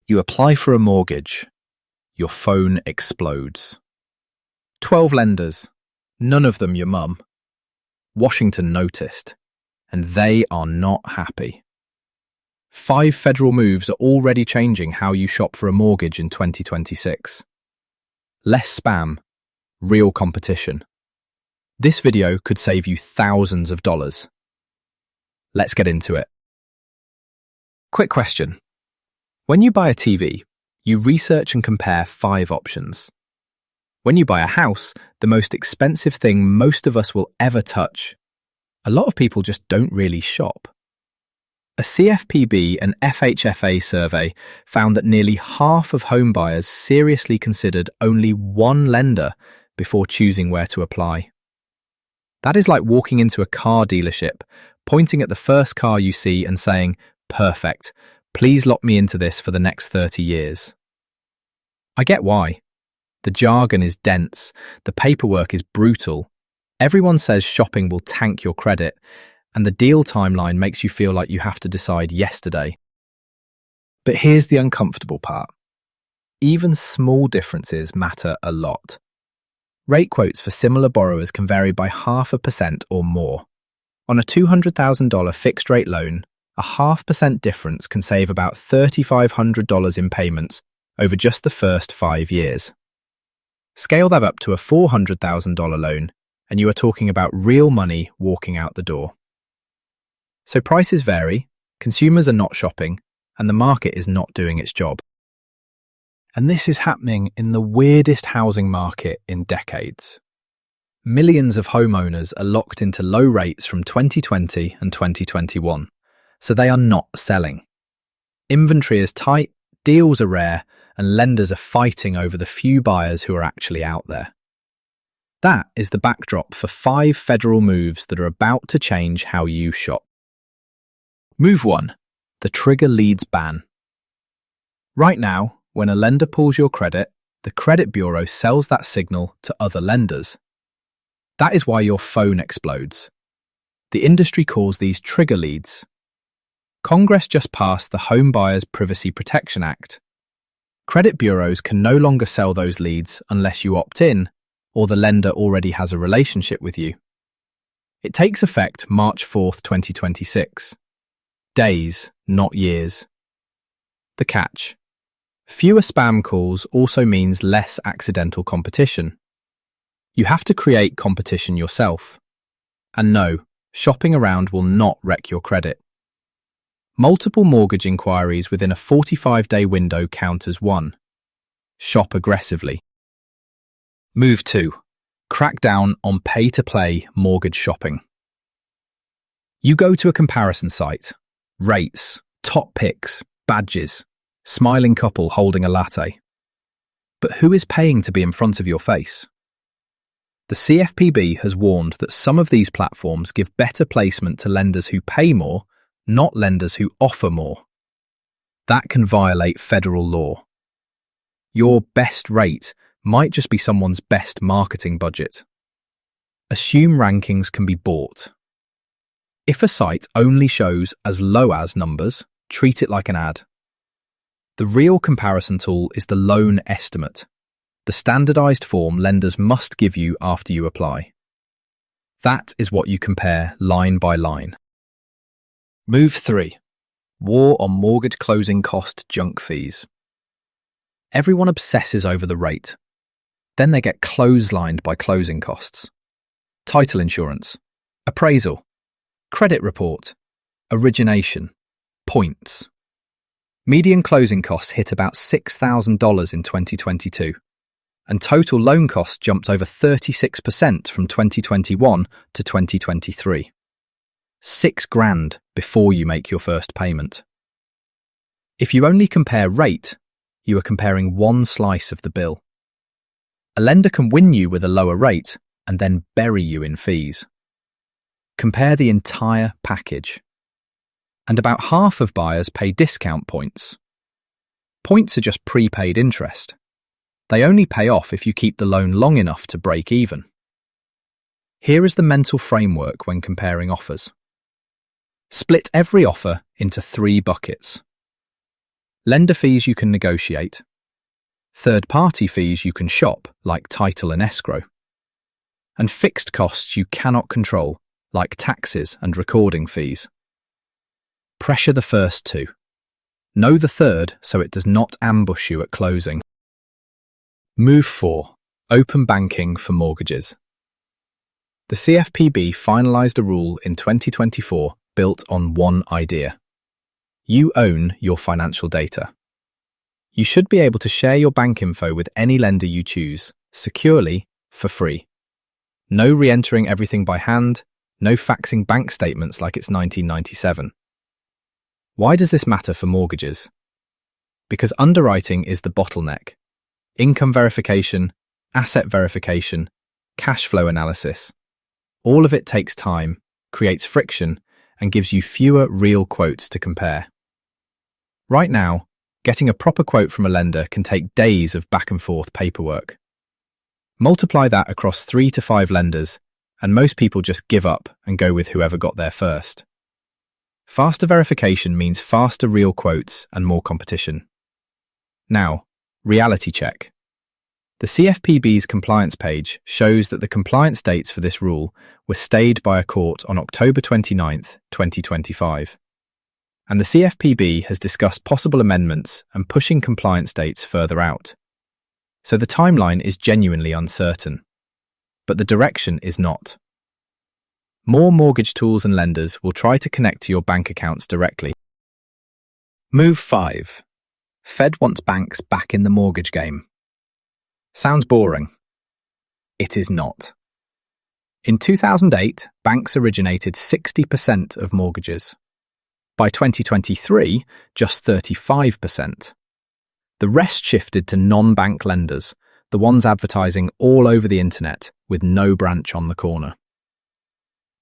You apply for a mortgage. Your phone explodes. 12 lenders, none of them your mum. Washington noticed, and they are not happy. 5 federal moves are already changing how you shop for a mortgage in 2026. Less spam, real competition. This video could save you thousands of dollars. Let's get into it. Quick question. When you buy a TV, you research and compare 5 options. When you buy a house, the most expensive thing most of us will ever touch, a lot of people just don't really shop. A CFPB and FHFA survey found that nearly half of homebuyers seriously considered only one lender before choosing where to apply. That is like walking into a car dealership, pointing at the first car you see and saying, "Perfect, please lock me into this for the next 30 years. I get why. The jargon is dense, the paperwork is brutal, everyone says shopping will tank your credit, and the deal timeline makes you feel like you have to decide yesterday. But here's the uncomfortable part. Even small differences matter a lot. Rate quotes for similar borrowers can vary by 0.5% or more. On a $200,000 fixed-rate loan, a 0.5% difference can save about $3,500 in payments over just the first 5 years. Scale that up to a $400,000 loan, and you are talking about real money walking out the door. So prices vary, consumers are not shopping, and the market is not doing its job. And this is happening in the weirdest housing market in decades. Millions of homeowners are locked into low rates from 2020 and 2021, so they are not selling. Inventory is tight, deals are rare, and lenders are fighting over the few buyers who are actually out there. That is the backdrop for 5 federal moves that are about to change how you shop. Move 1. The trigger leads ban. Right now, when a lender pulls your credit, the credit bureau sells that signal to other lenders. That is why your phone explodes. The industry calls these trigger leads. Congress just passed the Homebuyers Privacy Protection Act. Credit bureaus can no longer sell those leads unless you opt in or the lender already has a relationship with you. It takes effect March 4th, 2026. Days, not years. The catch. Fewer spam calls also means less accidental competition. You have to create competition yourself. And no, shopping around will not wreck your credit. Multiple mortgage inquiries within a 45-day window count as one. Shop aggressively. Move 2. Crackdown on pay-to-play mortgage shopping. You go to a comparison site. Rates, top picks, badges, smiling couple holding a latte. But who is paying to be in front of your face? The CFPB has warned that some of these platforms give better placement to lenders who pay more, not lenders who offer more. That can violate federal law. Your best rate might just be someone's best marketing budget. Assume rankings can be bought. If a site only shows as low as numbers, treat it like an ad. The real comparison tool is the loan estimate, the standardized form lenders must give you after you apply. That is what you compare line by line. Move 3. War on mortgage closing cost junk fees. Everyone obsesses over the rate. Then they get clotheslined by closing costs. Title insurance, appraisal, credit report, origination, points. Median closing costs hit about $6,000 in 2022, and total loan costs jumped over 36% from 2021 to 2023. $6,000 before you make your first payment. If you only compare rate, you are comparing one slice of the bill. A lender can win you with a lower rate and then bury you in fees. Compare the entire package. And about half of buyers pay discount points. Points are just prepaid interest. They only pay off if you keep the loan long enough to break even. Here is the mental framework when comparing offers. Split every offer into 3 buckets. Lender fees you can negotiate. Third-party fees you can shop, like title and escrow. And fixed costs you cannot control, like taxes and recording fees. Pressure the first two. Know the third so it does not ambush you at closing. Move 4. Open banking for mortgages. The CFPB finalised a rule in 2024 built on one idea. You own your financial data. You should be able to share your bank info with any lender you choose, securely, for free. No re-entering everything by hand, no faxing bank statements like it's 1997. Why does this matter for mortgages? Because underwriting is the bottleneck. Income verification, asset verification, cash flow analysis. All of it takes time, creates friction, and gives you fewer real quotes to compare. Right now, getting a proper quote from a lender can take days of back and forth paperwork. Multiply that across 3 to 5 lenders, and most people just give up and go with whoever got there first. Faster verification means faster real quotes and more competition. Now, reality check. The CFPB's compliance page shows that the compliance dates for this rule were stayed by a court on October 29, 2025. And the CFPB has discussed possible amendments and pushing compliance dates further out. So the timeline is genuinely uncertain. But the direction is not. More mortgage tools and lenders will try to connect to your bank accounts directly. Move 5. Fed wants banks back in the mortgage game. Sounds boring. It is not. In 2008, banks originated 60% of mortgages. By 2023, just 35%. The rest shifted to non-bank lenders, the ones advertising all over the internet with no branch on the corner.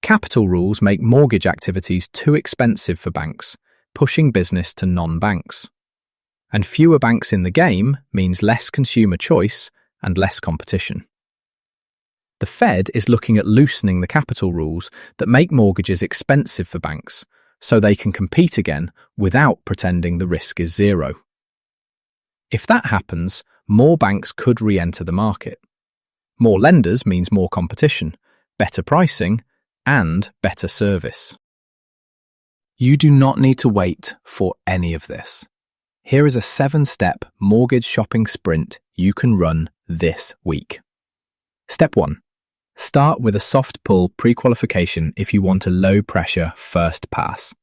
Capital rules make mortgage activities too expensive for banks, pushing business to non-banks. And fewer banks in the game means less consumer choice and less competition. The Fed is looking at loosening the capital rules that make mortgages expensive for banks, so they can compete again without pretending the risk is zero. If that happens, more banks could re-enter the market. More lenders means more competition, better pricing, and better service. You do not need to wait for any of this. Here is a 7-step mortgage shopping sprint you can run this week. Step 1. Start with a soft pull pre-qualification if you want a low-pressure first pass.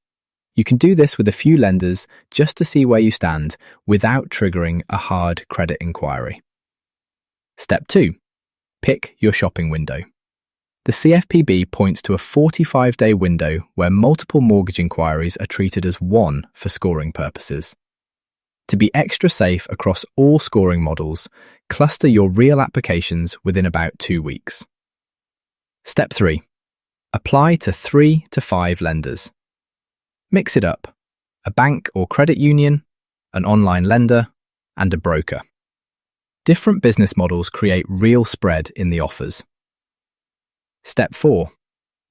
You can do this with a few lenders just to see where you stand without triggering a hard credit inquiry. Step 2. Pick your shopping window. The CFPB points to a 45-day window where multiple mortgage inquiries are treated as one for scoring purposes. To be extra safe across all scoring models, cluster your real applications within about 2 weeks. Step 3. Apply to 3 to 5 lenders. Mix it up. A bank or credit union, an online lender, and a broker. Different business models create real spread in the offers. Step 4.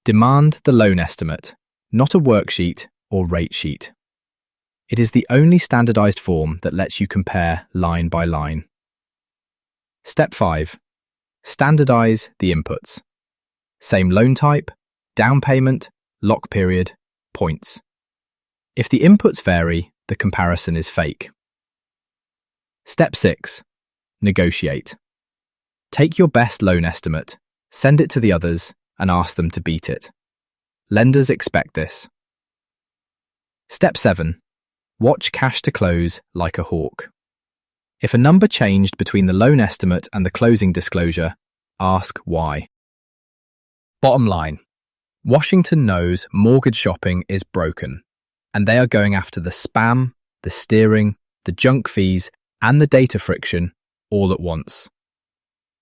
Demand the loan estimate, not a worksheet or rate sheet. It is the only standardized form that lets you compare line by line. Step 5. Standardize the inputs. Same loan type, down payment, lock period, points. If the inputs vary, the comparison is fake. Step 6. Negotiate. Take your best loan estimate, send it to the others, and ask them to beat it. Lenders expect this. Step 7. Watch cash to close like a hawk. If a number changed between the loan estimate and the closing disclosure, ask why. Bottom line, Washington knows mortgage shopping is broken, and they are going after the spam, the steering, the junk fees, and the data friction all at once.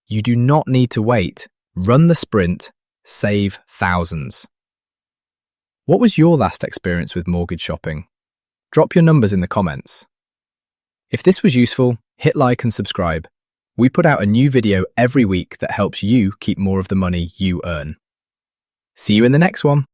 You do not need to wait. Run the sprint, save thousands. What was your last experience with mortgage shopping? Drop your numbers in the comments. If this was useful, hit like and subscribe. We put out a new video every week that helps you keep more of the money you earn. See you in the next one.